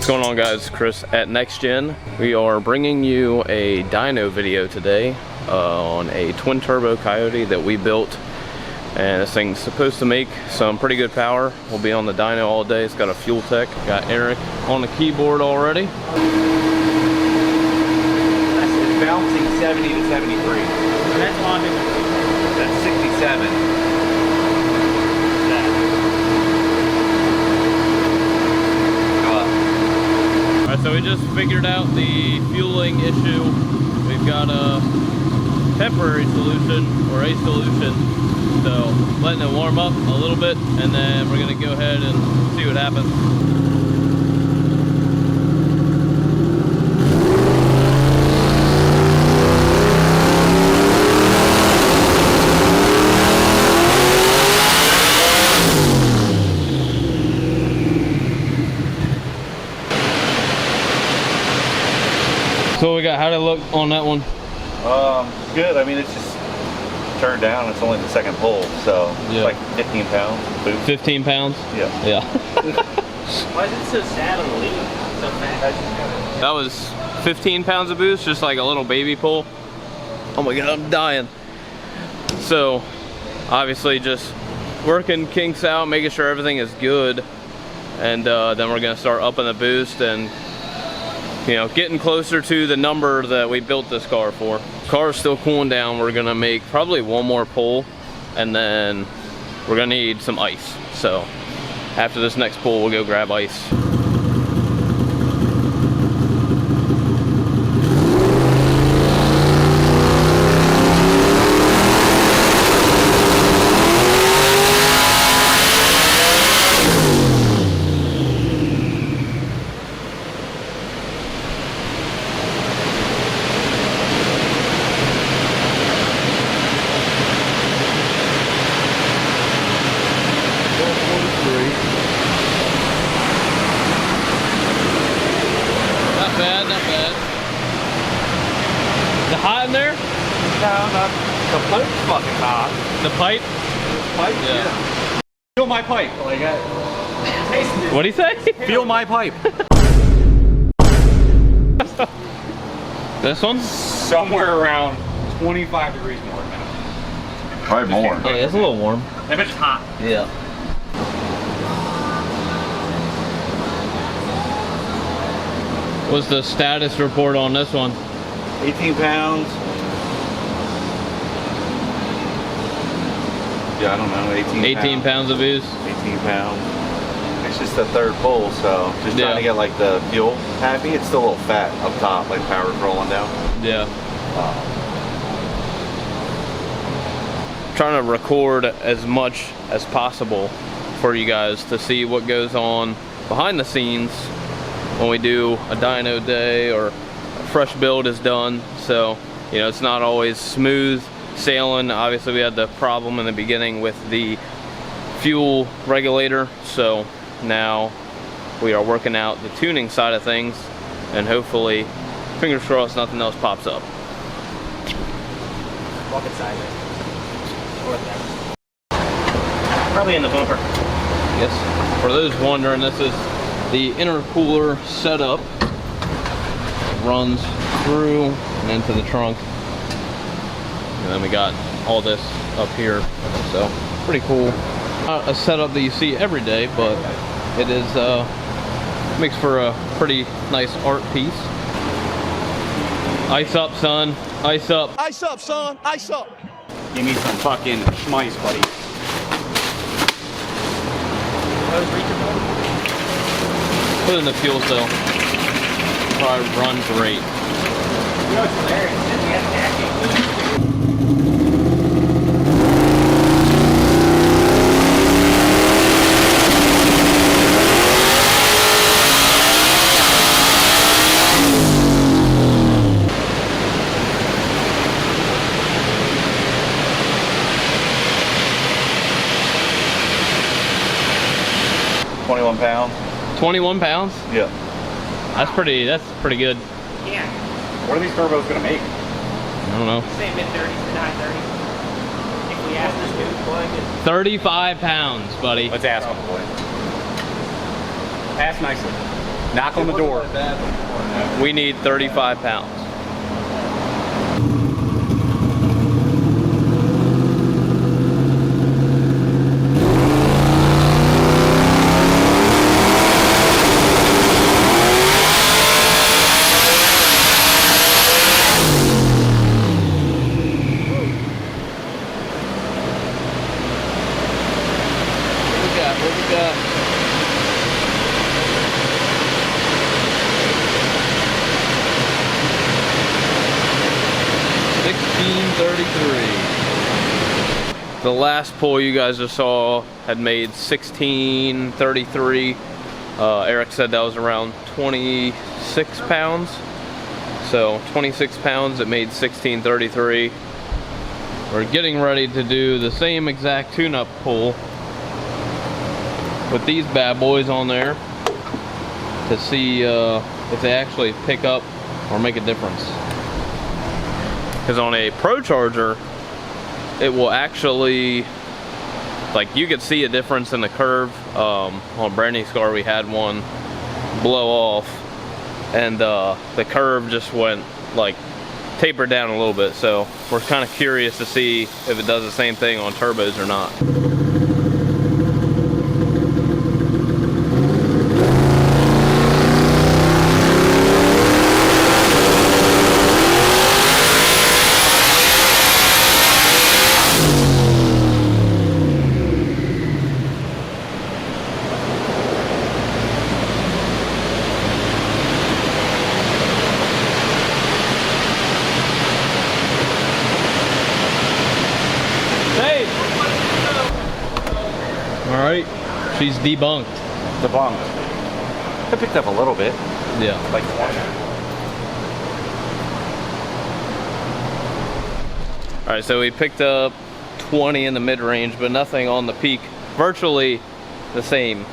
What's going on, guys? Chris at Next Gen. We are bringing you a dyno video today on a twin turbo Coyote that we built, and this thing's supposed to make some pretty good power. We'll be on the dyno all day. It's got a fuel tech. Got Eric on the keyboard already. It's bouncing 70 to 73. That's on it. That's 67. So we just figured out the fueling issue. We've got a temporary solution, or a solution. So letting it warm up a little bit, and then we're gonna go ahead and see what happens. So we got, how did it look on that one? Good. I mean, it's just turned down. It's only the second pull, so yeah. It's like 15 pounds. Boost. 15 pounds? Yeah. Yeah. Why is it so sad on the lead? So fast. That was 15 pounds of boost, just like a little baby pull. Oh my God, I'm dying. So, obviously just working kinks out, making sure everything is good. And then we're gonna start upping the boost and, you know, getting closer to the number that we built this car for. Car is still cooling down. We're gonna make probably one more pull, and then we're gonna need some ice. So after this next pull, we'll go grab ice. Not bad. Is it hot in there? No, not. The pipe's fucking hot. The pipe? Pipe? Yeah. Feel my pipe. Like What'd he say? Feel my pipe. This one? Somewhere around 25 degrees more now. Probably more. Oh, yeah, it's a little warm. That bitch is hot. Yeah. What's the status report on this one? 18 pounds. Yeah, I don't know. 18 pounds of boost. 18 pounds. It's just the third pull, so just trying to get like the fuel happy. It's still a little fat up top, like power's rolling down. Yeah. Trying to record as much as possible for you guys to see what goes on behind the scenes when we do a dyno day or a fresh build is done. So, you know, it's not always smooth sailing. Obviously we had the problem in the beginning with the fuel regulator, so now we are working out the tuning side of things, and hopefully, fingers crossed, nothing else pops up. Walk inside. Probably in the bumper. Yes. For those wondering, this is the intercooler setup. Runs through and into the trunk, and then we got all this up here. So pretty cool. Not a setup that you see every day, but it is makes for a pretty nice art piece. Ice up, son. Ice up. Ice up, son. Ice up. Give me some fucking schmice, buddy. Put it in the fuel cell. Probably run great. You know what's hilarious? We had a jackie. £21. 21 pounds? Yeah. That's pretty good. Yeah. What are these turbos gonna make? I don't know. Say mid-30s, mid-high 30s. If we ask this dude, boy, 35 pounds, buddy. Let's ask him, boy. Ask nicely. Knock on the door. We need 35 pounds. What we got? $16.33. The last pull you guys just saw had made $16.33. Eric said that was around 26 pounds. So 26 pounds, it made $16.33. We're getting ready to do the same exact tune-up pull with these bad boys on there to see if they actually pick up or make a difference. Because on a Pro Charger, it will actually, like, you could see a difference in the curve. On Brandy's car, we had one blow off, and the curve just went, like, tapered down a little bit. So we're kind of curious to see if it does the same thing on turbos or not. Alright, she's debunked. Debunked. I picked up a little bit. Yeah. Like 20. Alright, so we picked up 20 in the mid-range, but nothing on the peak. Virtually the same.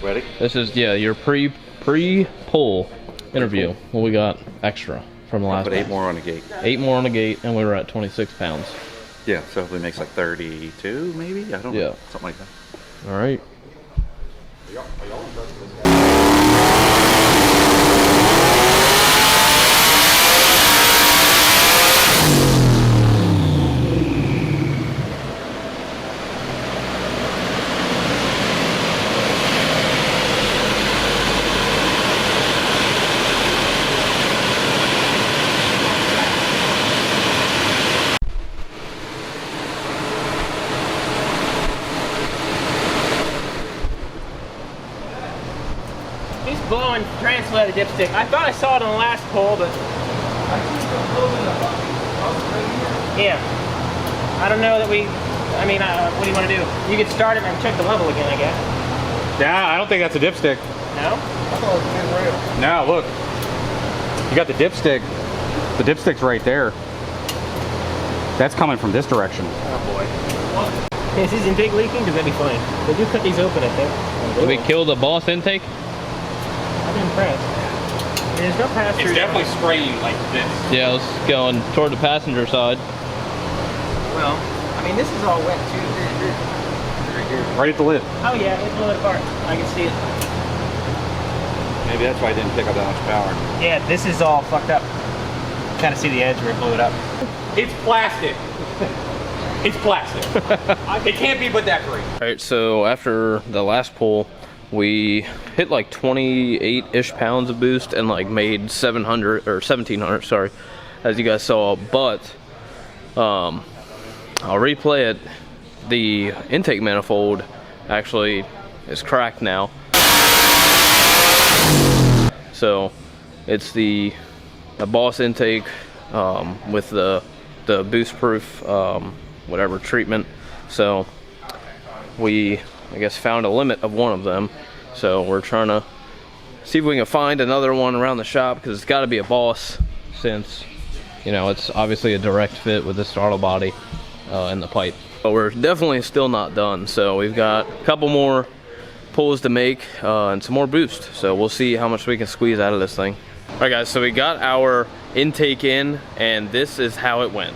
Ready? This is, yeah, your pre-pull interview. What we got extra from the last Put 8 one. more on the gate. 8 more on the gate, and we were at 26 pounds. Yeah, so hopefully it makes like 32 maybe? I don't know. Something like that. All right. He's blowing translated dipstick. I thought I saw it on the last pull, but yeah. I don't know that we. I mean, what do you want to do? You could start it and check the level again, I guess. Yeah, I don't think that's a dipstick. No? I thought it was mid-rail. No, look. You got the dipstick. The dipstick's right there. That's coming from this direction. Oh boy. Is his intake leaking? Because that'd be fine. They do cut these open, I think. Did we kill the boss intake? I'm impressed. There's no pass-through. It's definitely spraying like this. Yeah, let's going toward the passenger side. Well, I mean, this is all wet too. Right at the lid. Oh yeah, it's blowing apart. I can see it. Maybe that's why I didn't pick up that much power. Yeah, this is all fucked up. Kind of see the edge where it blew it up. It's plastic. It's plastic. It can't be but that great. All right, so after the last pull, we hit like 28-ish pounds of boost and like made 700 or 1700, sorry, as you guys saw. But I'll replay it. The intake manifold actually is cracked now. So it's the Boss intake with the boost proof whatever treatment. So we, I guess, found a limit of one of them. So we're trying to see if we can find another one around the shop, because it's got to be a Boss, since, you know, it's obviously a direct fit with this throttle body and the pipe. But we're definitely still not done. So we've got a couple more pulls to make and some more boost. So we'll see how much we can squeeze out of this thing. All right, guys, so we got our intake in, and this is how it went.